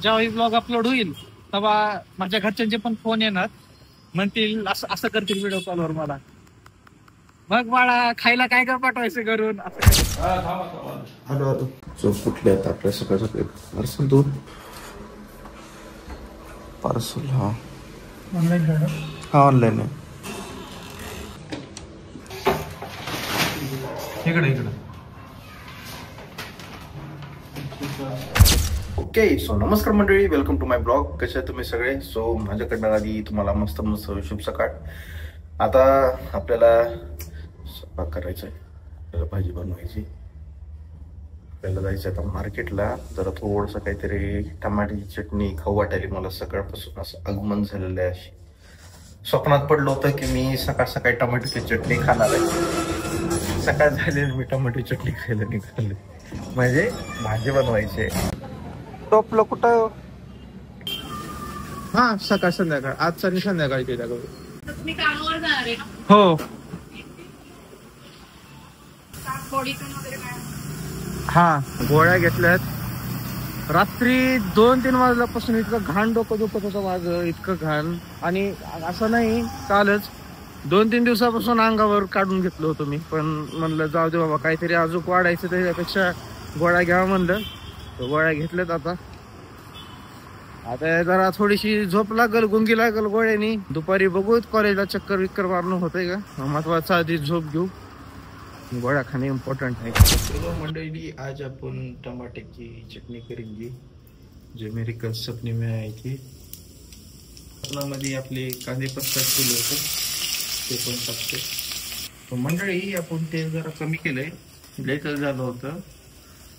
जेव्हा blog upload होईल तेव्हा माझ्या घरच्यांचे पण फोन येणार, म्हणतील असं असं करतील व्हिडिओ कॉलवर मला. मग बाळा खायला काय काय पाठवायचं करून असं. हॅलो हॅलो जो कुठले आता आपल्या सकाळ सकाळी पार्सल दोन पार्सल. हा ऑनलाईन हा ऑनलाईन आहे. इकडे इकडे. ओके सो नमस्कार मंडळी, वेलकम टू माय ब्लॉग. कसे आहे तुम्ही सगळे? सो माझ्याकडनं आधी तुम्हाला मस्त मस्त शुभ सकाळ. आता आपल्याला स्वयंपाक करायचा आहे, भाजी बनवायची. आपल्याला जायचं आता मार्केटला. जरा थोडंसं काहीतरी टमाट्याची चटणी खाऊ वाटायली मला. सकाळपासून असं आगमन झालेलं आहे. अशी स्वप्नात पडलं होतं की मी सकाळ सकाळी टमाट्याची चटणी खाणार आहे. सकाळ झाली मी टमाट्याची चटणी खायला निघाले, म्हणजे भाजी बनवायची. टोपलं कुठं? हा सकाळ संध्याकाळ, आजचा आणि संध्याकाळी केल्याकडे. तुम्ही कामावर जाणार आहे का? हो बॉडीकन वगैरे काय? हा गोळ्या घेतल्यात. रात्री 2-3 वाजल्यापासून इतकं घाण डोकं दुखत होतं माझं, इतकं घाण. आणि असं नाही, कालच 2-3 दिवसापासून अंगावर काढून घेतलं होतं मी, पण म्हणलं जाऊ दे बाबा, काहीतरी अजून वाढायचं त्याच्यापेक्षा गोळ्या घ्यावा म्हणलं. तर गोळ्या घेतल्यात. आता जरा थोडीशी झोप लागल, गुंगी लागल गोळ्यानी. दुपारी बघू कॉलेजला चक्कर विक्कर मारणं होतंय का, महत्वाचं आधी झोप घेऊ. गोळ्या खाणे इम्पॉर्टंट आहे. चलो मंडळी, आज आपण टमाट्याची चटणी करेंगे, जो मेरी कल सपने में आई थी. मध्ये आपले कांदे पत्ता केले होते, ते पण टाकते. मंडळी आपण ते जरा कमी केलंय, लेटच झालं होतं.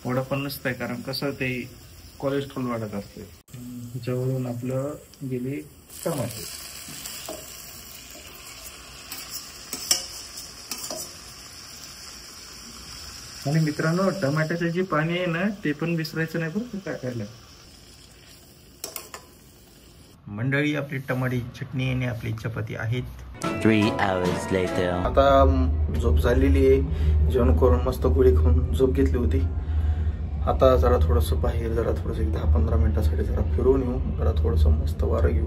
एवढं पण नसतंय, कारण कसं ते कोलेस्ट्रॉल वाढत असते. जवळून आपलं गेले टमाटे. आणि मित्रांनो, टमाट्याचे जे पाणी आहे ना, ते पण विसरायचं नाही बरं टाकायला. मंडळी आपली टमाट्याची चटणी आणि आपली चपाती आहेत. 3 hours later. आता झोप झालेली आहे. जेवण करून मस्त गोळी खाऊन झोप घेतली होती. आता जरा थोडंसं बाहेर, जरा थोडंसं 10-15 मिनिटासाठी जरा फिरून येऊ. जरा थोडंसं मस्त वारं घेऊ,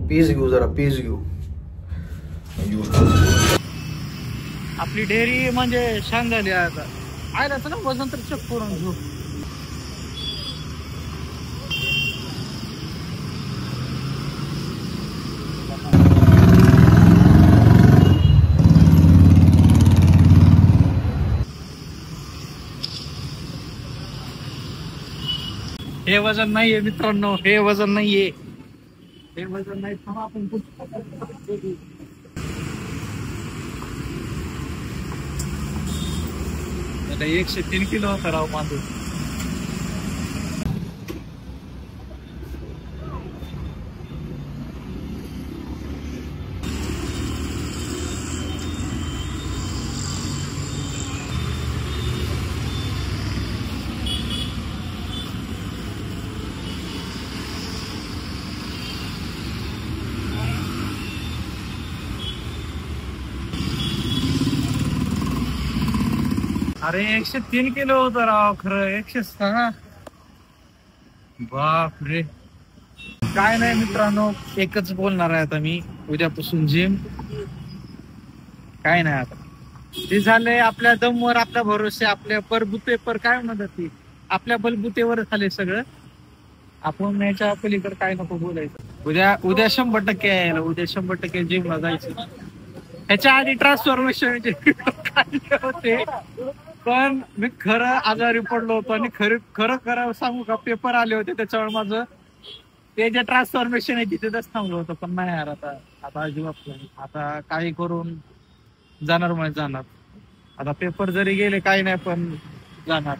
पीस घेऊ, जरा पीस घेऊ. आपली डेअरी म्हणजे छान झाली आता. आयलाच ना वजन तर चेक करून घेऊ. हे वजन नाहीये मित्रांनो, हे वजन नाहीये, हे वजन नाही. थांबा आपण 103 किलो होता राव मांडू. अरे 103 किलो होतं राव, खरं 106. बाप रे. काय नाही मित्रांनो, एकच बोलणार आहे आता मी. उद्यापासून जिम. काय नाही, आता ते झालंय आपल्या दमवर, आपल्या भरोसे, आपल्या बलबुतेवर, काय म्हणतात ती, आपल्या बलबुतेवर झाले सगळं. आपण याच्या पलीकडे काय नको बोलायचं. उद्या 100% यायला, उद्या 100% जिमला जायचं. ह्याच्या आधी ट्रान्सफॉर्मेशन होते, पण मी खरं आजारी पडलो होतो. आणि खरं सांगू का, पेपर आले होते, त्याच्यावर माझं ते जे ट्रान्सफॉर्मेशन आहे तिथेच थांबलो होतं. पण नाही यार, आता अजिबात नाही. आता काही करून जाणार म्हणजे जाणार. आता पेपर जरी गेले काही नाही, पण जाणार.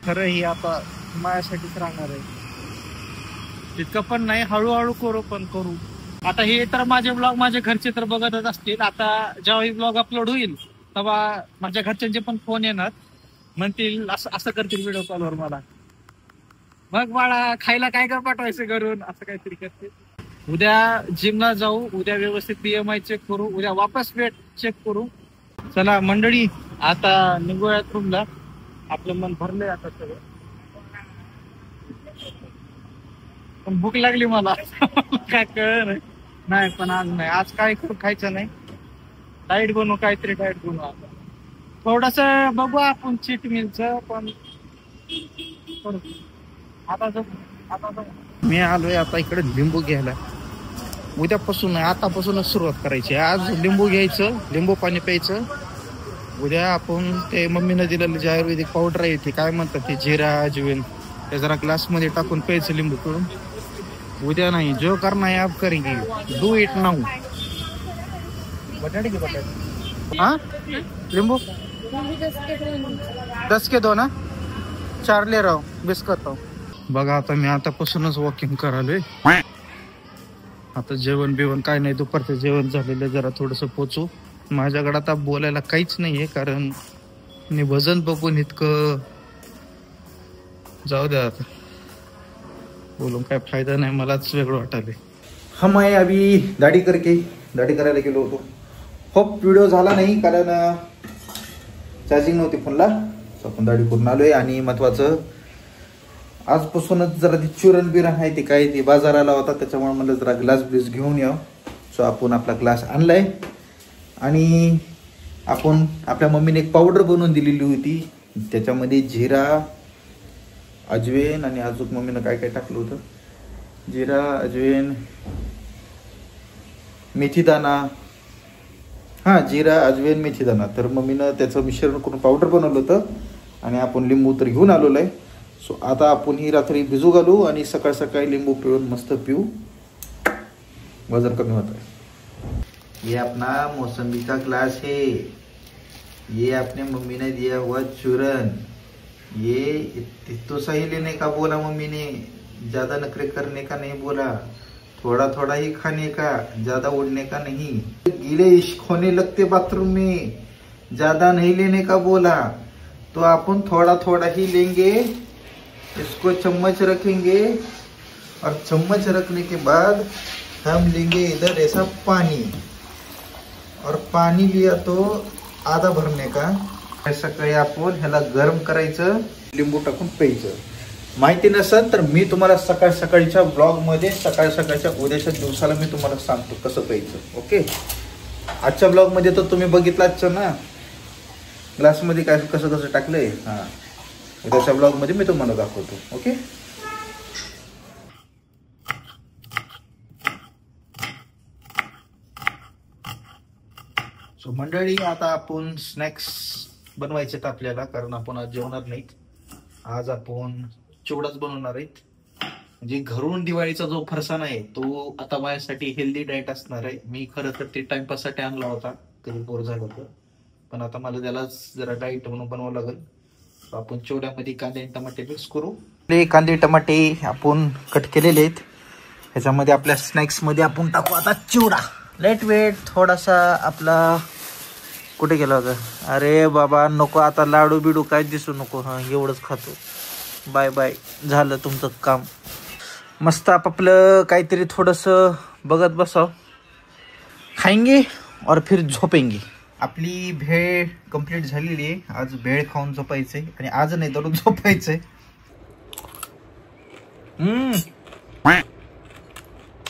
खरं ही आता माझ्यासाठीच राहणार आहे. तितकं पण नाही, हळूहळू करू, पण करू. आता हे तर माझे ब्लॉग माझे घरचे तर बघतच असतील. आता जेव्हा ही ब्लॉग अपलोड होईल तेव्हा माझ्या घरच्यांचे पण फोन येणार, म्हणतील असं असं करतील व्हिडिओ कॉलवर मला. मग बाळा खायला काय काय पाठवायचं करून असं काहीतरी करते. उद्या जिमला जाऊ, उद्या व्यवस्थित BMI चेक करू, उद्या वापस वेट चेक करू. चला मंडळी, आता निघूयात रूमला. आपलं मन भरलंय आता सगळं. पण भूक लागली मला. काय कळ नाही पण आज नाही, आज काय खायचं नाही. डाएट बनवू, काहीतरी डाएट बनवू. आता थोडस बघू आपण चीट मीलचं, पण आता मी आलोय आता इकडे लिंबू घ्यायला. उद्यापासून आतापासूनच सुरुवात करायची. आज लिंबू घ्यायचं, लिंबू पाणी प्यायचं. उद्या आपण ते मम्मीनं दिलेलं जे आयुर्वेदिक पावडर आहे ते काय म्हणतात ते जिरा अजवाइन, ते जरा ग्लासमध्ये टाकून प्यायचं लिंबू करून. उद्या नाही, जो करना है आप करेंगे, डू इट नाउ. बटाटे की बटाटे? हाँ लिंबू 10 के 2 ना, 4 ले रहा हूँ, मिस करता हूँ. बघा आता मी आतापासूनच वॉकिंग करालोय. आता जेवण बिवण काय नाही, दुपारचं जेवण झालेलं, जरा थोडस पोचू. माझ्याकडे आता बोलायला काहीच नाहीये, कारण मी वजन बघून इतकं जाऊ द्या, आता बोलून काय फायदा नाही, मलाच वेगळं वाटायलंय. हम आहे अभी दाढी करायला गेलो होतो. होप व्हिडिओ झाला नाही, कारण चार्जिंग नव्हती फोनला. आपण दाढी करून आलोय. आणि महत्वाचं आजपासूनच जरा ती चुरण बिरण आहे ती काय ती बाजाराला होता, त्याच्यामुळे म्हणलं जरा ग्लास ब्लिस घेऊन यावं. सो आपण आपला ग्लास आणलाय. आणि आपण आपल्या मम्मीने एक पावडर बनवून दिलेली होती, त्याच्यामध्ये जिरा अजवाइन आणि अजून मम्मीनं काय काय टाकलं होतं, जिरा अजवाइन मेथीदाणा, हां जिरा अजवाइन मेथीदाणा. तर मम्मीनं त्याचं मिश्रण करून पावडर बनवलं होतं. आणि आपण लिंबू तर घेऊन आलेलो आहे. सो आता आपण ही रात्री भिजू घालू आणि सकाळ सकाळी लिंबू पिळून मस्त पिऊ, वजन कमी होत आहे. ये अपना मौसमी का ग्लास है, ये अपने मम्मी ने दिया हुआ चूरन. ये तो सही लेने का बोला मम्मी ने, ज्यादा नखरे करने का नहीं बोला, थोड़ा थोड़ा ही खाने का, ज्यादा उड़ने का नहीं. गीले इश्क होने लगते बाथरूम में, ज्यादा नहीं लेने का बोला. तो अपन थोड़ा थोड़ा ही लेंगे, इसको चम्मच रखेंगे और चम्मच रखने के बाद हम लेंगे इधर ऐसा पानी, और पानी लिया तो आधा भरने का. ऐसा काही आपण ह्याला गरम करायचं, लिंबू टाकून प्यायचं. माहिती नसेल तर मी तुम्हाला सकाळ सकाळच्या ब्लॉग मध्ये सकाळच्या उद्याच्या दिवसाला मी तुम्हाला सांगतो कसं प्यायचं. ओके, आजच्या ब्लॉग मध्ये तर तुम्ही बघितलाच ना ग्लास मध्ये काय कसं कसं टाकलंय. हा, उद्याच्या ब्लॉग मध्ये मी तुम्हाला दाखवतो. ओके, सो मंडळी आता आपण स्नॅक्स बनवायचे आपल्याला, कारण आपण आज जेवणार नाहीत. आज आपण चिवडाच बनवणार आहेत. म्हणजे घरून दिवाळीचा जो फरसाण आहे तो आता माझ्यासाठी हेल्दी डाएट असणार आहे. मी खरं तर ते टाइमपाससाठी आणला होता, कधी बोर झालं होतं, पण आता मला त्यालाच जरा डाएट म्हणून बनवावं लागेल. आपण चिवड्यामध्ये कांदे आणि टमाटे मिक्स करू. कांदे टमाटे आपण कट केलेले आहेत. ह्याच्यामध्ये आपल्या स्नॅक्स मध्ये आपण टाकू आता चिवडा. लाईट वेट थोडासा आपला, कुठे गेला होता, अरे बाबा नको आता, लाडू बिडू काय दिसू नको. हा एवढंच खातो, बाय बाय, झालं तुमचं काम. मस्त आपापलं काहीतरी थोडंसं बघत बसाव, खाएंगे और फिर झोपेंगे. आपली भेळ कंप्लीट झालेली आहे. आज भेळ खाऊन झोपायचंय, आणि आज नाही दररोज झोपायचंय.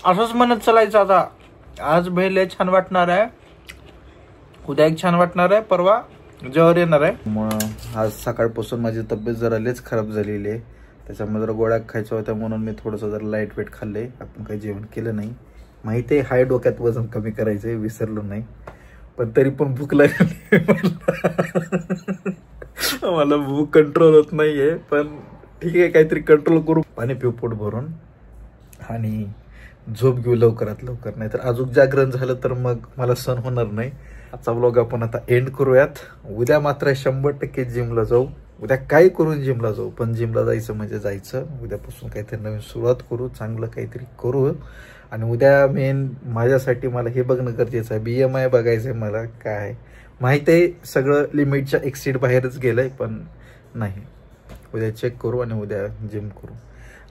असंच म्हणत चालायचं आता. आज भेळ लय छान वाटणार आहे, उद्या एक छान वाटणार आहे, परवा जेवण येणार आहे. मग आज सकाळपासून माझी तब्येत जरा लयच खराब झालेली आहे, त्याच्यामुळे जरा गोळ्या खायच्या होत्या, म्हणून मी थोडंसं जरा लाईट वेट खाल्ले. आपण काही जेवण केलं नाही. माहिती आहे हाय डोक्यात वजन कमी करायचंय, विसरलो नाही, पण तरी पण भूक लागली मला भूक कंट्रोल होत नाहीये. पण ठीक आहे, काहीतरी कंट्रोल करू. पाणी पिऊ पोट भरून आणि झोप घेऊ लवकरात लवकर, नाही तर अजून जागरण झालं तर मग मला सहन होणार नाही. आजचा व्लॉग आपण आता एंड करूयात. उद्या मात्र 100% जिमला जाऊ. उद्या काय करून जिमला जाऊ, पण जिमला जायचं म्हणजे जायचं. उद्यापासून काहीतरी नवीन सुरुवात करू, चांगलं काहीतरी करू. आणि उद्या मेन माझ्यासाठी मला हे बघणं गरजेचं आहे, BMI बघायचं आहे मला. काय माहिती आहे सगळं लिमिटच्या एक्सिड बाहेरच गेलंय, पण नाही, उद्या चेक करू आणि उद्या जिम करू.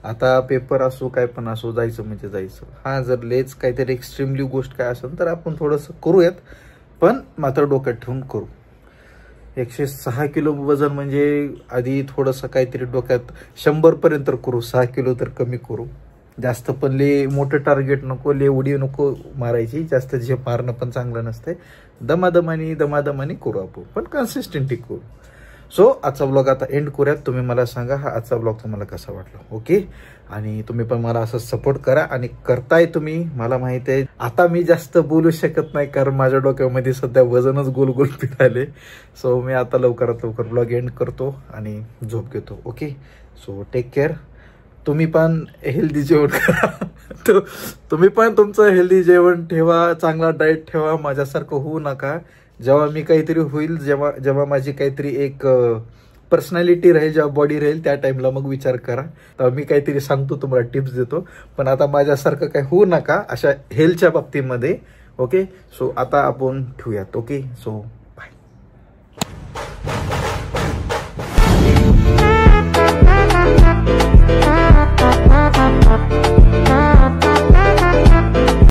आता पेपर असो काय पण असो, जायचं म्हणजे जायचं. हां, जर लेच काहीतरी एक्स्ट्रीमली गोष्ट काय असेल तर आपण थोडंसं करूयात, पण मात्र डोक्यात ठेवून करू. 106 किलो वजन म्हणजे आधी थोडंसं काहीतरी डोक्यात 100 पर्यंत करू, 6 किलो तर कमी करू. जास्त पण लय मोठं टार्गेट नको, लय उडी नको मारायची, जास्त झेप मारणं पण चांगलं नसतंय. दमादमानी करू आपण, पण कन्सिस्टंटली करू. सो आजचा ब्लॉग आता एंड करूयात. तुम्ही मला सांगा हा आजचा ब्लॉग तुम्हाला कसा वाटला. ओके, आणि तुम्ही पण मला असं सपोर्ट करा आणि करताय तुम्ही. मला माहिती आहे आता मी जास्त बोलू शकत नाही, कारण माझ्या डोक्यामध्ये सध्या वजनच गोल गोल फिरायले. सो मी आता लवकरात लवकर ब्लॉग एंड करतो आणि झोप घेतो. Okay, so take care. तुम्ही पण हेल्दी जेवण करा. तुम्ही पण तुमचं हेल्दी जेवण ठेवा, चांगला डाएट ठेवा. माझ्यासारखं होऊ नका. जेव्हा मी काहीतरी होईल, जेव्हा माझी काहीतरी एक पर्सनॅलिटी राहील, जेव्हा बॉडी राहील, त्या टाइमला मग विचार करा. तर मी काहीतरी सांगतो, तुम्हाला टिप्स देतो. पण आता माझ्यासारखं काही होऊ नका अशा हेल्थच्या बाबतीमध्ये. ओके, सो आता आपण ठेवूयात. Okay, so